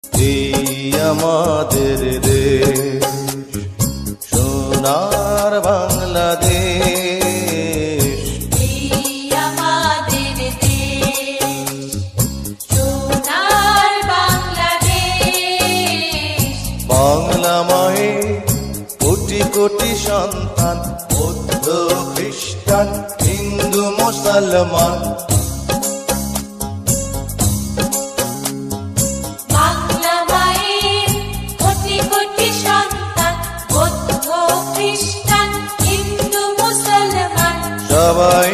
এই আমাদের দেশ, সোনার বাংলাদেশ। এই আমাদের দেশ, সোনার বাংলাদেশ। বাংলা মায়ের কোটি কোটি সন্তান, বৌদ্ধ খ্রিস্টান হিন্দু মুসলমান। বাংলা মায়ের কোটি কোটি সন্তান, বৌদ্ধ খ্রিস্টান হিন্দু মুসলমান। সবাই